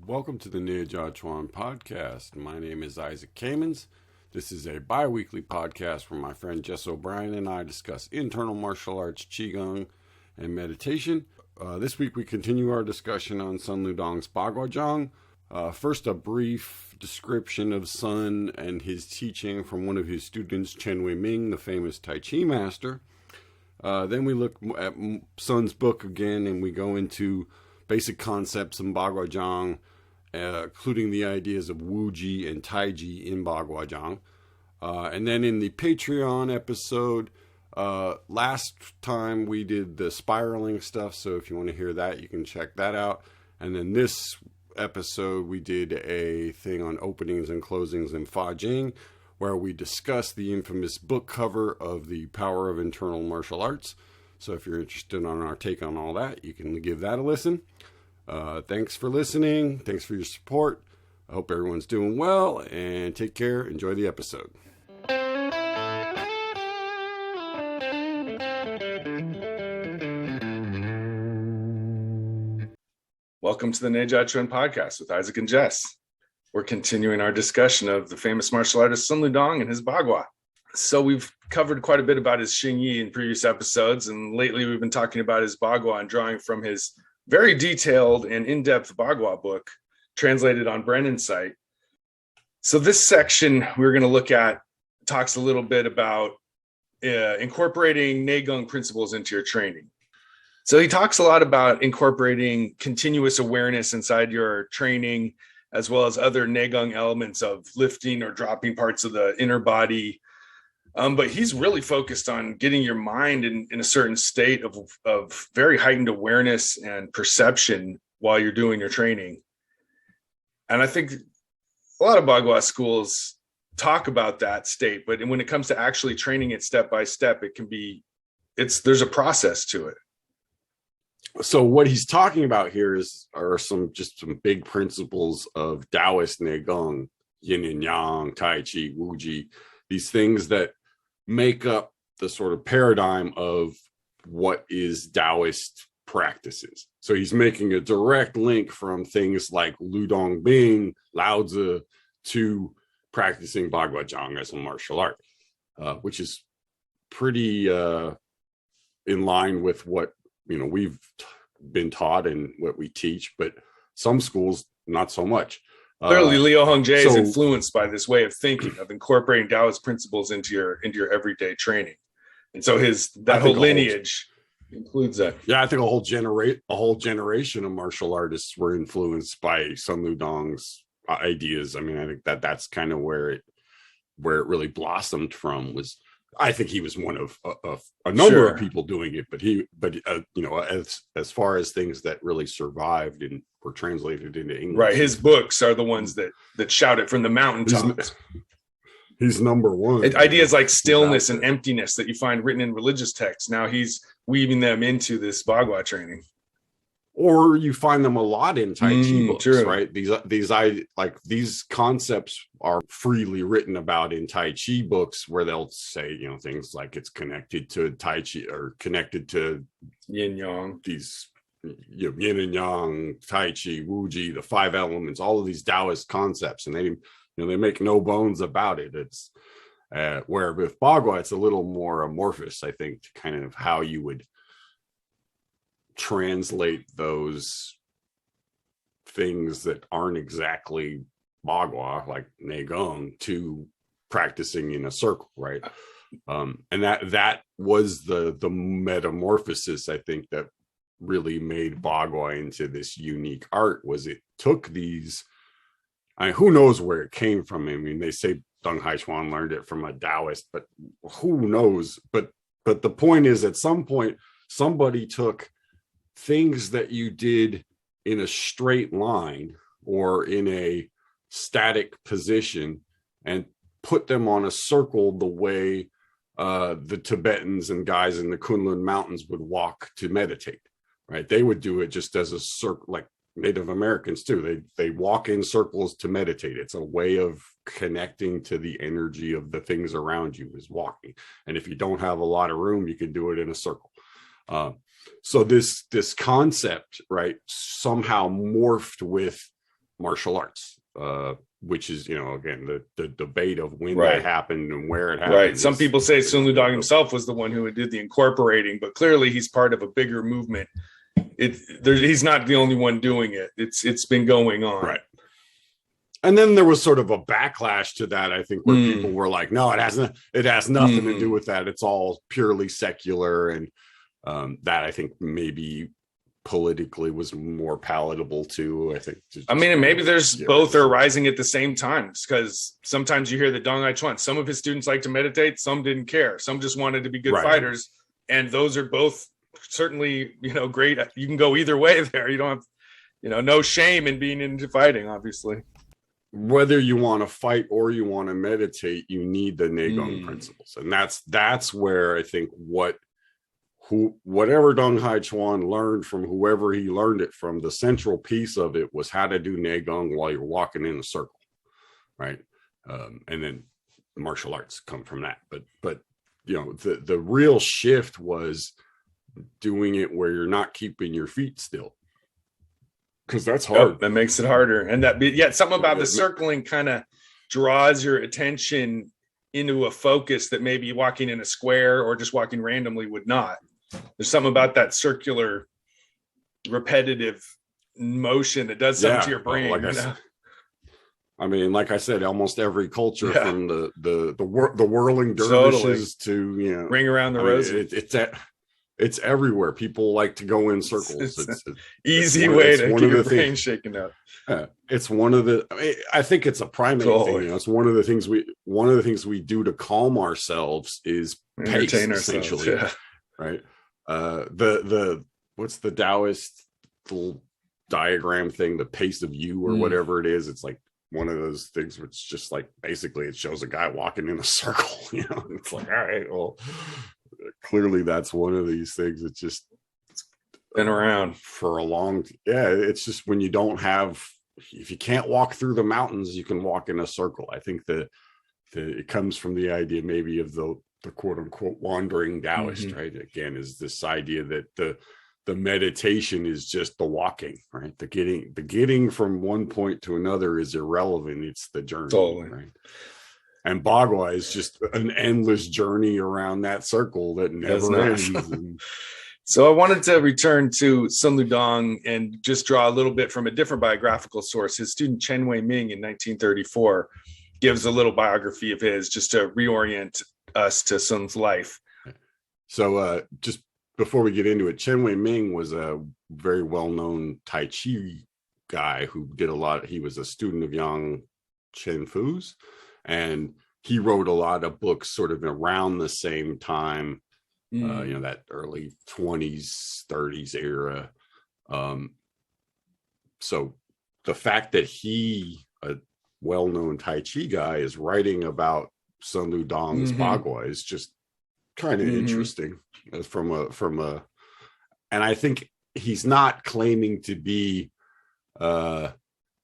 Welcome to the Neijiaquan podcast. My name is Isaac Kamens. This is a bi-weekly podcast where my friend Jess O'Brien and I discuss internal martial arts, Qigong, and meditation. This week we continue our discussion on Sun Lutong's Bagua Zhang. First, a brief description of Sun and his teaching from one of his students, Chen Wei-ming, the famous Tai Chi master. Then we look at Sun's book again, and we go into basic concepts in Bagua Zhang, including the ideas of Wuji and Taiji in Bagua Zhang. And then in the Patreon episode, last time we did the spiraling stuff, so if you want to hear that, you can check that out. And then this episode, we did a thing on openings and closings in Fa Jing, where we discussed the infamous book cover of The Power of Internal Martial Arts. So if you're interested in our take on all that, you can give that a listen. Thanks for listening. Thanks for your support. I hope everyone's doing well, and take care. Enjoy the episode. Welcome to the Neijiaquan podcast with Isaac and Jess. We're continuing our discussion of the famous martial artist Sun Lutong and his Bagua. So we've covered quite a bit about his Xingyi in previous episodes, and lately we've been talking about his Bagua and drawing from his very detailed and in-depth Bagua book, translated on Brennan's site. So this section we're going to look at talks a little bit about incorporating Nei Gong principles into your training. So he talks a lot about incorporating continuous awareness inside your training, as well as other Nei Gong elements of lifting or dropping parts of the inner body. But he's really focused on getting your mind in a certain state of very heightened awareness and perception while you're doing your training. And I think a lot of Bagua schools talk about that state, but when it comes to actually training it step by step, there's a process to it. So what he's talking about here are some big principles of Taoist Nei Gong, Yin and Yang, Tai Chi, Wuji, these things that make up the sort of paradigm of what is Taoist practices. So he's making a direct link from things like Ludong Bing, Lao Tzu, to practicing Bagua Zhang as a martial art, which is pretty in line with what we've been taught and what we teach, but some schools not so much. Clearly, Liu Hongjie is influenced by this way of thinking, of incorporating Taoist principles into your everyday training, and so that whole lineage includes that. Yeah, I think a whole generation of martial artists were influenced by Sun Lutong's ideas. I mean, I think that's kind of where it really blossomed from. I think he was one of a number of people doing it, but as far as things that really survived and were translated into English, right? His books are the ones that shout it from the mountaintops. He's number one. Ideas like stillness and emptiness that you find written in religious texts. Now he's weaving them into this Bagua training. Or you find them a lot in Tai Chi books, true. Right? These concepts are freely written about in Tai Chi books, where they'll say, things like it's connected to Tai Chi or connected to Yin Yang. These Yin and Yang, Tai Chi, Wuji, the five elements, all of these Taoist concepts, and they make no bones about it. It's where with Bagua, it's a little more amorphous, I think, to kind of how you would translate those things that aren't exactly Bagua, like Nei Gong, to practicing in a circle, right? And that was the metamorphosis, I think, that really made Bagua into this unique art. Was it took these, who knows where it came from? I mean, they say Deng Haichuan learned it from a Taoist, but who knows? But the point is, at some point, somebody took things that you did in a straight line or in a static position and put them on a circle the way the Tibetans and guys in the Kunlun Mountains would walk to meditate, right? They would do it just as a circle, like Native Americans too. They walk in circles to meditate. It's a way of connecting to the energy of the things around you, is walking. And if you don't have a lot of room, you can do it in a circle. So this concept, right, somehow morphed with martial arts, which is, again, the debate of when Right. that happened and where it happened. Right. Some people say Sun Ludong himself was the one who did the incorporating, but clearly he's part of a bigger movement. He's not the only one doing it. It's been going on. Right. And then there was sort of a backlash to that, I think, where people were like, no, it has nothing to do with that. It's all purely secular. And that, I think, maybe politically was more palatable too, I think. And maybe there's both are rising at the same time, because sometimes you hear the Dong Neijiaquan. Some of his students like to meditate, some didn't care. Some just wanted to be good fighters. And those are both certainly, great. You can go either way there. You don't have, no shame in being into fighting, obviously. Whether you want to fight or you want to meditate, you need the Nei Gong principles. And that's where I think whatever Dong Haichuan learned from whoever he learned it from, the central piece of it was how to do Nei Gong while you're walking in a circle, right? And then martial arts come from that. But the real shift was doing it where you're not keeping your feet still, because that's hard. That makes it harder. And something about the circling kind of draws your attention into a focus that maybe walking in a square or just walking randomly would not. There's something about that circular repetitive motion that does something to your brain. Like I said, almost every culture, from the whirling dervishes to ring around the rosy. It's everywhere. People like to go in circles. It's easy way to get your brain shaken up. It's one of the. I think it's a primate thing. It's one of the things we do to calm ourselves is entertain pace, ourselves. Essentially, right? The what's the Taoist little diagram thing? The pace of you or whatever it is. It's like one of those things where it's just like basically it shows a guy walking in a circle. It's like, all right, well. Clearly that's one of these things. It's just been around for a long it's just when you don't have, if you can't walk through the mountains, you can walk in a circle. I think that it comes from the idea maybe of the quote unquote wandering Taoist, right? Again, is this idea that the meditation is just the walking, right? The getting from one point to another is irrelevant. It's the journey, right? And Bagua is just an endless journey around that circle that never ends. So I wanted to return to Sun Ludong and just draw a little bit from a different biographical source. His student Chen Wei-ming in 1934 gives a little biography of his just to reorient us to Sun's life. So just before we get into it, Chen Wei-ming was a very well-known Tai Chi guy who did a lot. He was a student of Yang Chen-fu's. And he wrote a lot of books sort of around the same time, that early 20s, 30s era. So the fact that he, a well-known Tai Chi guy, is writing about Sun Ludong's Bagua is just kind of interesting from a, and I think he's not claiming to be Sun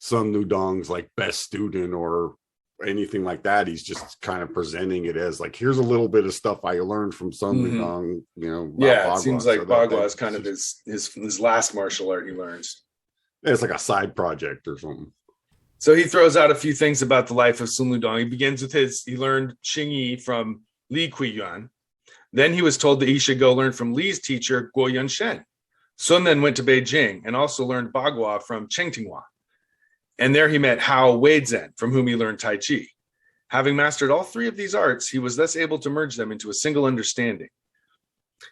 Ludong's like best student or anything like that. He's just kind of presenting it as like, here's a little bit of stuff I learned from Sun Ludong, Bagua. It seems like Bagua is kind of his last martial art he learns. It's like a side project or something. So he throws out a few things about the life of Sun Ludong. He begins with he learned Xingyi from Li Kuiyuan. Then he was told that he should go learn from Li's teacher, Guo Yunshen. Sun then went to Beijing and also learned Bagua from Cheng Tinghua. And there he met Hao Weizhen, from whom he learned Tai Chi. Having mastered all three of these arts, he was thus able to merge them into a single understanding.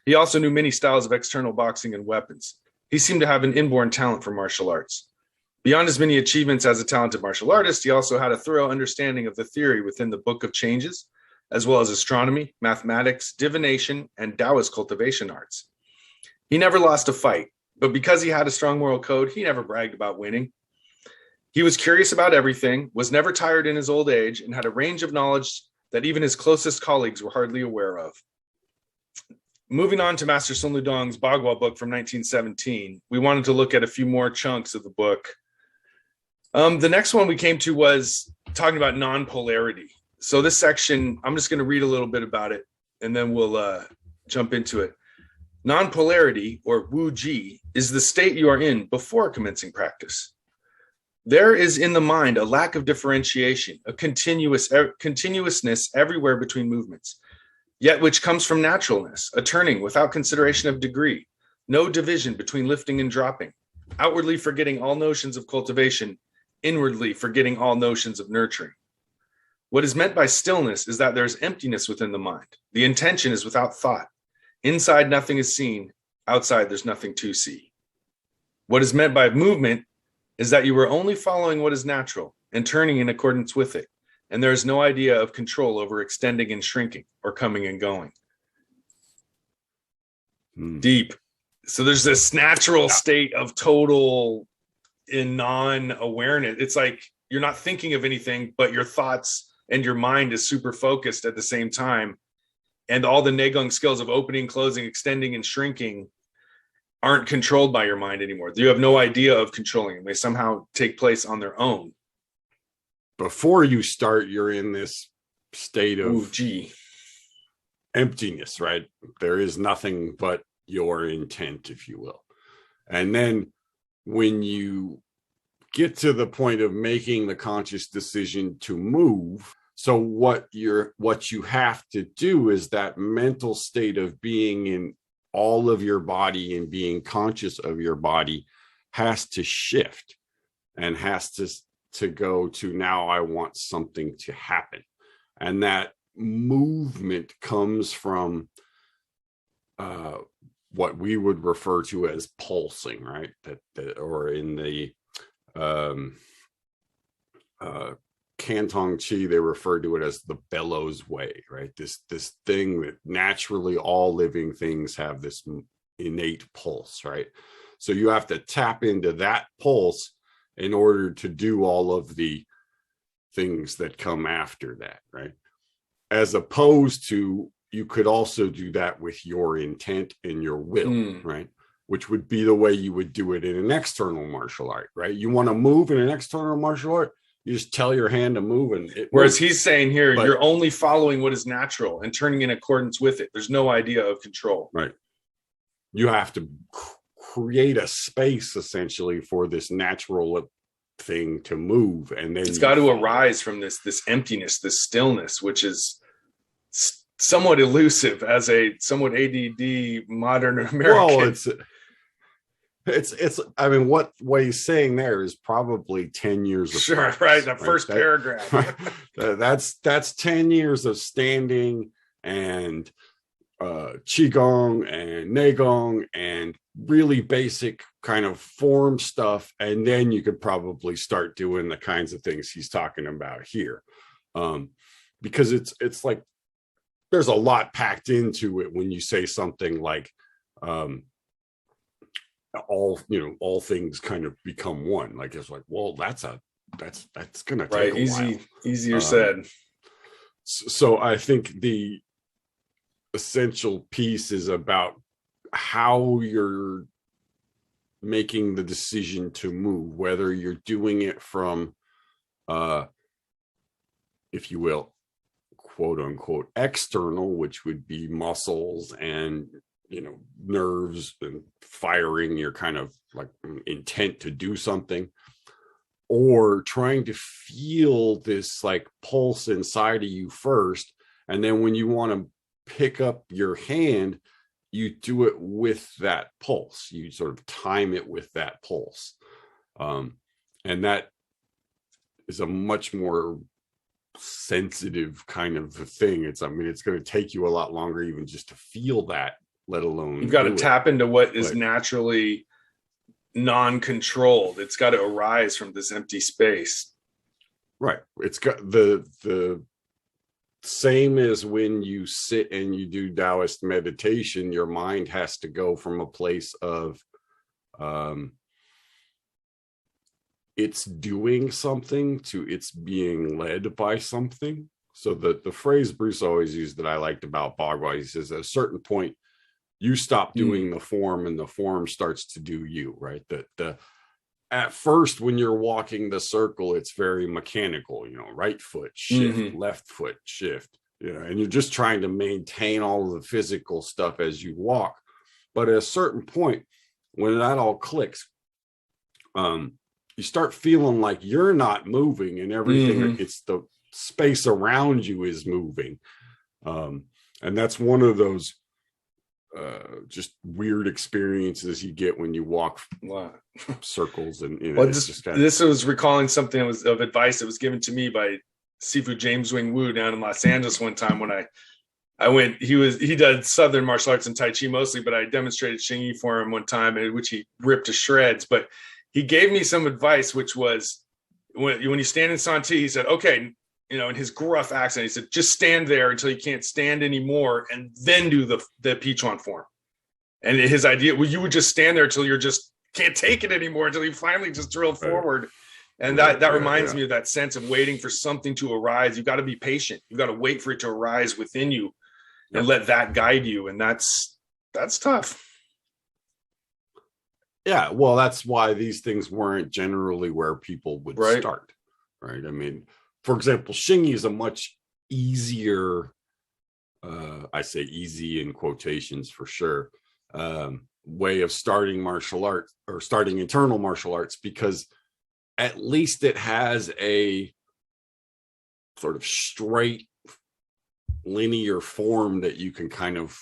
He also knew many styles of external boxing and weapons. He seemed to have an inborn talent for martial arts. Beyond his many achievements as a talented martial artist, he also had a thorough understanding of the theory within the Book of Changes, as well as astronomy, mathematics, divination, and Taoist cultivation arts. He never lost a fight, but because he had a strong moral code, he never bragged about winning. He was curious about everything, was never tired in his old age, and had a range of knowledge that even his closest colleagues were hardly aware of. Moving on to Master Sun Ludong's Bagua book from 1917, we wanted to look at a few more chunks of the book. The next one we came to was talking about non-polarity. So this section, I'm just going to read a little bit about it, and then we'll jump into it. Non-polarity, or Wuji, is the state you are in before commencing practice. There is in the mind a lack of differentiation, a continuousness everywhere between movements, yet which comes from naturalness, a turning without consideration of degree, no division between lifting and dropping, outwardly forgetting all notions of cultivation, inwardly forgetting all notions of nurturing. What is meant by stillness is that there is emptiness within the mind. The intention is without thought. Inside, nothing is seen. Outside, there's nothing to see. What is meant by movement is that you are only following what is natural and turning in accordance with it, and there is no idea of control over extending and shrinking or coming and going. Deep. So there's this natural state of total in non-awareness. It's like you're not thinking of anything, but your thoughts and your mind is super focused at the same time. And all the Nei Gong skills of opening, closing, extending, and shrinking aren't controlled by your mind anymore. You have no idea of controlling them. They somehow take place on their own. Before you start, you're in this state of emptiness, right? There is nothing but your intent, if you will. And then when you get to the point of making the conscious decision to move, so what you have to do is that mental state of being in all of your body and being conscious of your body has to shift and has to go to, now I want something to happen. And that movement comes from what we would refer to as pulsing, right? That or in the Canton Chi, they refer to it as the bellows way, right? This thing that naturally all living things have this innate pulse, right? So you have to tap into that pulse in order to do all of the things that come after that, right? As opposed to, you could also do that with your intent and your will, right? Which would be the way you would do it in an external martial art, right? You want to move in an external martial art, you just tell your hand to move, and it whereas moves. He's saying here, you're only following what is natural and turning in accordance with it. There's no idea of control. Right. You have to create a space essentially for this natural thing to move, and then it's got to arise from this emptiness, this stillness, which is somewhat elusive as a somewhat ADD modern American. Well, it's I mean, what he's saying there is probably 10 years of practice, right? That first paragraph. That's 10 years of standing and Qigong and Nei Gong and really basic kind of form stuff. And then you could probably start doing the kinds of things he's talking about here. Because it's like, there's a lot packed into it when you say something like, all things kind of become one. Like, it's like, well, that's gonna take a while. Easier said. So I think the essential piece is about how you're making the decision to move, whether you're doing it from if you will, quote unquote external, which would be muscles and nerves and firing your kind of like intent to do something, or trying to feel this like pulse inside of you first, and then when you want to pick up your hand, you do it with that pulse. You sort of time it with that pulse, and that is a much more sensitive kind of a thing. It's going to take you a lot longer even just to feel that, let alone you've got to tap into what is naturally non-controlled. It's got to arise from this empty space, right? It's got the same as when you sit and you do Taoist meditation. Your mind has to go from a place of it's doing something to it's being led by something. So the phrase Bruce always used that I liked about Bagua, he says at a certain point you stop doing the form and the form starts to do you, right? The at first when you're walking the circle, it's very mechanical, right foot shift, left foot shift, and you're just trying to maintain all of the physical stuff as you walk. But at a certain point, when that all clicks, you start feeling like you're not moving and everything, it's the space around you is moving. And that's one of those just weird experiences you get when you walk circles. And this was recalling something that was of advice that was given to me by Sifu James Wing Wu down in Los Angeles one time when I went. He does Southern martial arts and Tai Chi mostly, but I demonstrated Xingyi for him one time, which he ripped to shreds. But he gave me some advice, which was when you stand in Santi, he said, okay, in his gruff accent, he said, just stand there until you can't stand anymore and then do the Pichuan form. And his idea, you would just stand there until you're just can't take it anymore, until you finally just drill forward. And that reminds me of that sense of waiting for something to arise. You've got to be patient. You've got to wait for it to arise within you and let that guide you. And that's tough. Yeah, well, that's why these things weren't generally where people would start, right? I mean, for example, Xingyi is a much easier, I say easy in quotations for sure, way of starting martial arts or starting internal martial arts, because at least it has a sort of straight linear form that you can kind of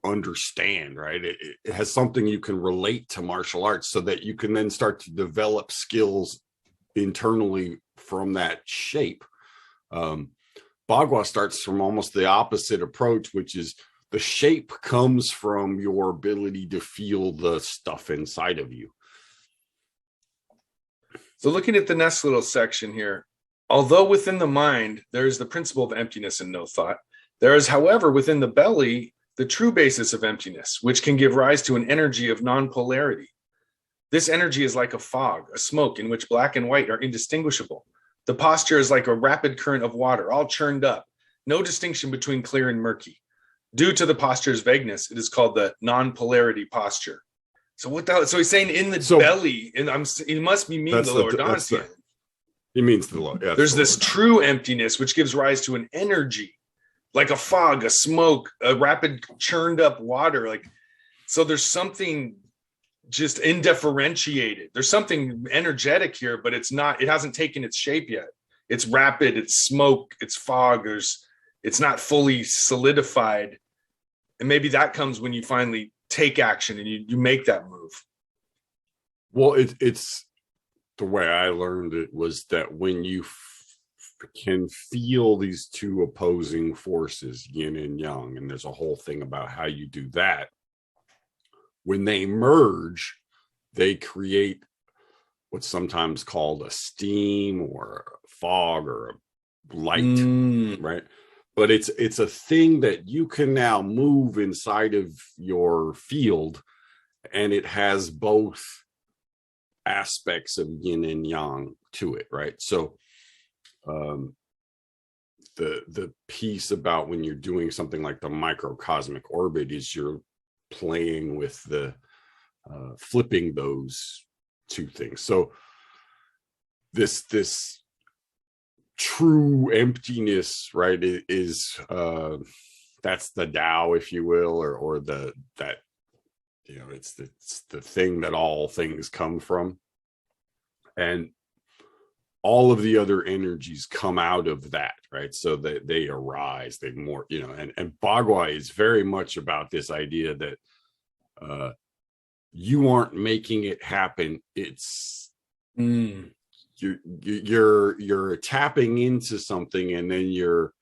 understand, right? It has something you can relate to martial arts so that you can then start to develop skills internally from that shape. Bagua starts from almost the opposite approach, which is the shape comes from your ability to feel the stuff inside of you. So looking at the next little section here, although within the mind, there is the principle of emptiness and no thought, there is, however, within the belly, the true basis of emptiness, which can give rise to an energy of non-polarity. This energy is like a fog, a smoke in which black and white are indistinguishable. The posture is like a rapid current of water, all churned up, no distinction between clear and murky. Due to the posture's vagueness, it is called the non-polarity posture. So so he's saying in the belly, and he must be meaning the lower Dantian. He means the lower. Yeah, there's this true emptiness which gives rise to an energy, like a fog, a smoke, a rapid churned up water. So there's something just indifferentiated. There's something energetic here, but it hasn't taken its shape yet. It's rapid, it's smoke, it's fog. It's not fully solidified. And maybe that comes when you finally take action and you make that move. Well, it's the way I learned it was that when you can feel these two opposing forces, yin and yang, and there's a whole thing about how you do that. When they merge, they create what's sometimes called a steam or a fog or a light, right? But it's a thing that you can now move inside of your field, and it has both aspects of yin and yang to it, right? So the piece about when you're doing something like the microcosmic orbit is you're playing with the flipping those two things. So this true emptiness, right, is that's the Tao, if you will, or that it's the thing that all things come from, and all of the other energies come out of that, right? So they arise, they more, and Bagua is very much about this idea that you aren't making it happen. It's you're tapping into something, and then you're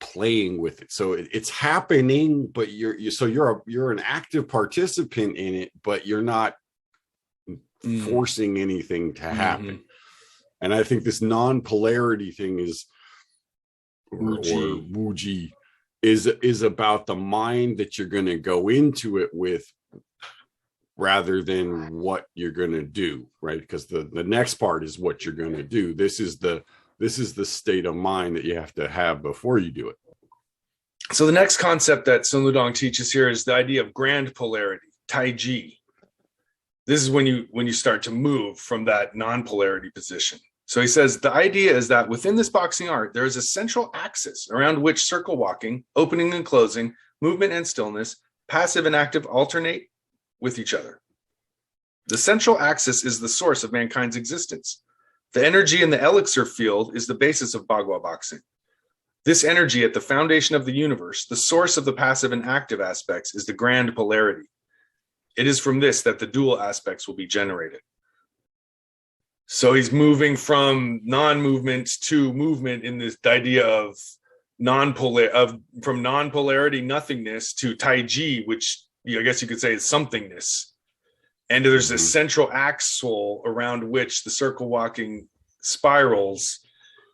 playing with it. So it's happening, but you're an active participant in it, but you're not forcing anything to happen. And I think this non-polarity thing is Wuji is about the mind that you're going to go into it with, rather than what you're going to do, right? Because the next part is what you're going to do. This is the state of mind that you have to have before you do it. So the next concept that Sun Ludong teaches here is the idea of grand polarity, Taiji. This is when you start to move from that non-polarity position. So he says the idea is that within this boxing art, there is a central axis around which circle walking, opening and closing, movement and stillness, passive and active alternate with each other. The central axis is the source of mankind's existence. The energy in the elixir field is the basis of Bagua boxing. This energy at the foundation of the universe, the source of the passive and active aspects, is the grand polarity. It is from this that the dual aspects will be generated. So he's moving from non-movement to movement in this idea of from non-polarity nothingness to Taiji, which I guess you could say is somethingness. And there's this central axle around which the circle walking spirals,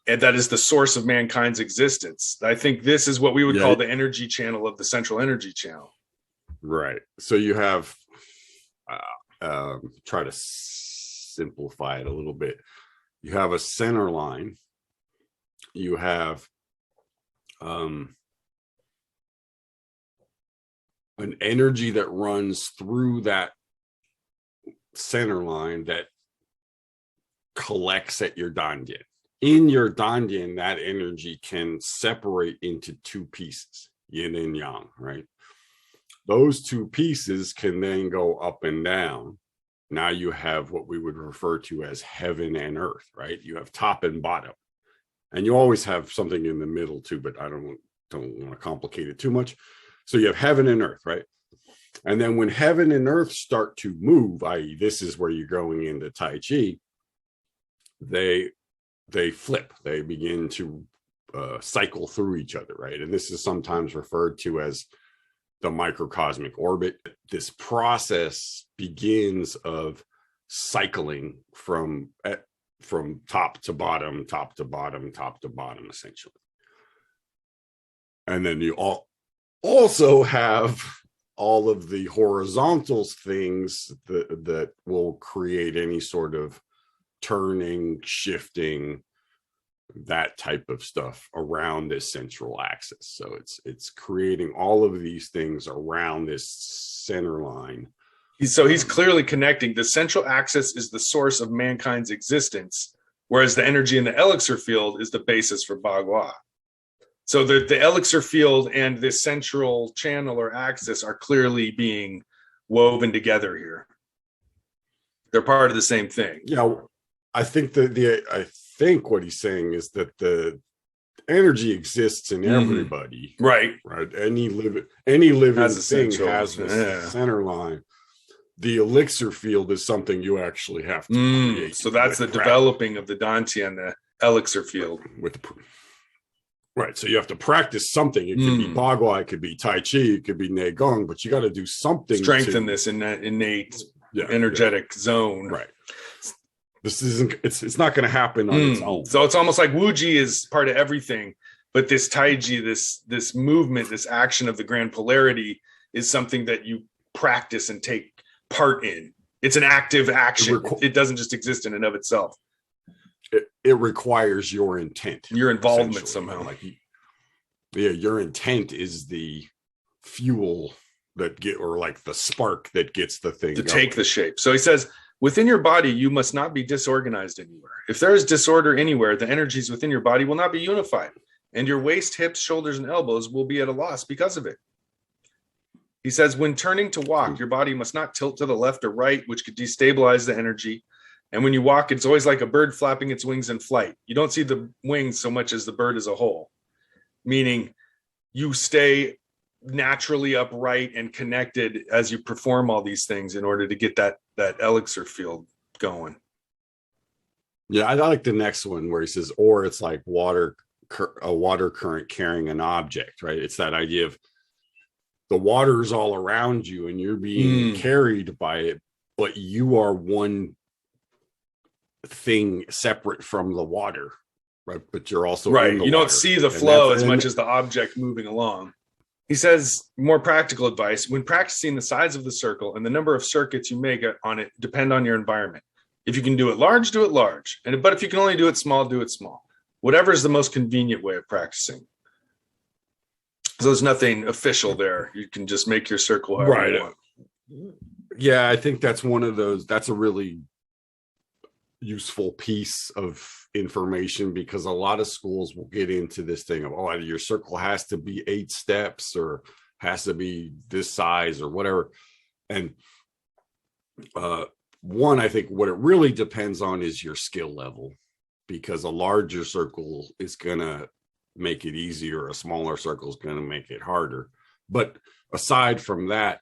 and that is the source of mankind's existence. I think this is what we would call the energy channel of the central energy channel. Right. So you have, try to simplify it a little bit. You have a center line. You have an energy that runs through that center line that collects at your dantian. In your dantian, that energy can separate into two pieces, yin and yang, right? Those two pieces can then go up and down. Now you have what we would refer to as heaven and earth, right? You have top and bottom, and you always have something in the middle too, but I don't want to complicate it too much. So you have heaven and earth, right? And then when heaven and earth start to move, i.e., this is where you're going into Tai Chi, they flip. They begin to cycle through each other, right? And this is sometimes referred to as the microcosmic orbit. This process begins of cycling from top to bottom, top to bottom, top to bottom, essentially. And then you also have all of the horizontal things that will create any sort of turning, shifting, that type of stuff around this central axis. So it's creating all of these things around this center line. So he's clearly connecting. The central axis is the source of mankind's existence, whereas the energy in the elixir field is the basis for Bagua. So the elixir field and this central channel or axis are clearly being woven together here. They're part of the same thing. Yeah, I think I think what he's saying is that the energy exists in everybody. Right. Right. Any living thing has this center line. The elixir field is something you actually have to create. So that's the developing of the dantian, the elixir field. Right. So you have to practice something. It could be Bagua, it could be Tai Chi, it could be Nei Gong, but you got to do something. Strengthen this innate energetic zone. Right. This it's not going to happen on its own. So it's almost like Wuji is part of everything, but this Taiji, this movement, this action of the grand polarity is something that you practice and take part in. It's an active action. It doesn't just exist in and of itself. It requires your intent, your involvement somehow. Your intent is the fuel or like the spark that gets the thing to going. Take the shape. So he says, within your body, you must not be disorganized anywhere. If there is disorder anywhere, the energies within your body will not be unified, and your waist, hips, shoulders, and elbows will be at a loss because of it. He says, when turning to walk, your body must not tilt to the left or right, which could destabilize the energy. And when you walk, it's always like a bird flapping its wings in flight. You don't see the wings so much as the bird as a whole, meaning you stay naturally upright and connected as you perform all these things in order to get that elixir field going. Yeah, I like the next one where he says, or it's like a water current carrying an object, right? It's that idea of the water's all around you and you're being carried by it, but you are one thing separate from the water, right? But you're also right. In the you water. Don't see the flow as much as the object moving along. He says, more practical advice, when practicing, the size of the circle and the number of circuits you make on it depend on your environment. If you can do it large, do it large. But if you can only do it small, do it small. Whatever is the most convenient way of practicing. So there's nothing official there. You can just make your circle however you want. Yeah, I think that's one of those. That's a really useful piece of information, because a lot of schools will get into this thing of, oh, your circle has to be 8 steps or has to be this size or whatever. And one, I think what it really depends on is your skill level, because a larger circle is going to make it easier. A smaller circle is going to make it harder. But aside from that,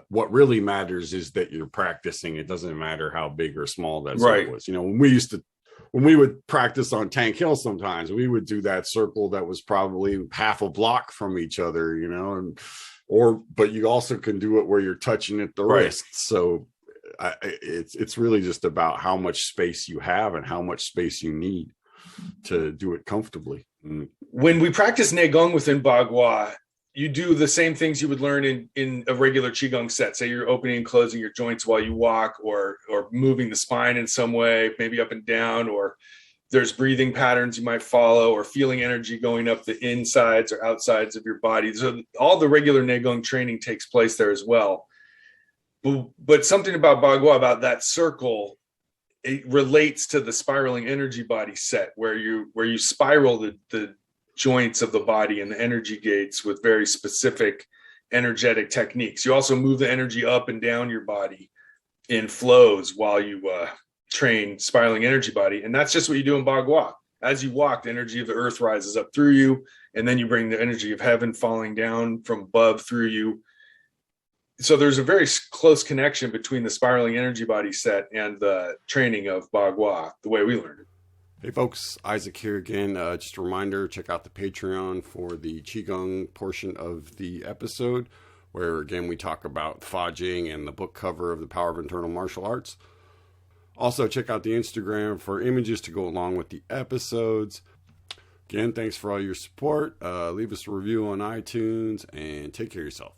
what really matters is that you're practicing. It doesn't matter how big or small that circle is. You know, when we would practice on Tank Hill, sometimes we would do that circle that was probably half a block from each other, you know, but you also can do it where you're touching at the wrist. So it's really just about how much space you have and how much space you need to do it comfortably. When we practice Nei Gong within Bagua, you do the same things you would learn in a regular Qigong set. Say you're opening and closing your joints while you walk, or moving the spine in some way, maybe up and down, or there's breathing patterns you might follow, or feeling energy going up the insides or outsides of your body. So all the regular Nei Gong training takes place there as well. But something about Bagua, about that circle, it relates to the spiraling energy body set, where you spiral the joints of the body and the energy gates with very specific energetic techniques. You also move the energy up and down your body in flows while you train spiraling energy body. And that's just what you do in Bagua. As you walk, the energy of the earth rises up through you, and then you bring the energy of heaven falling down from above through you. So there's a very close connection between the spiraling energy body set and the training of Bagua, the way we learned it. Hey folks, Isaac here again. Just a reminder, check out the Patreon for the Qigong portion of the episode, where again we talk about Fa Jing and the book cover of The Power of Internal Martial Arts. Also check out the Instagram for images to go along with the episodes. Again, thanks for all your support. Leave us a review on iTunes and take care of yourself.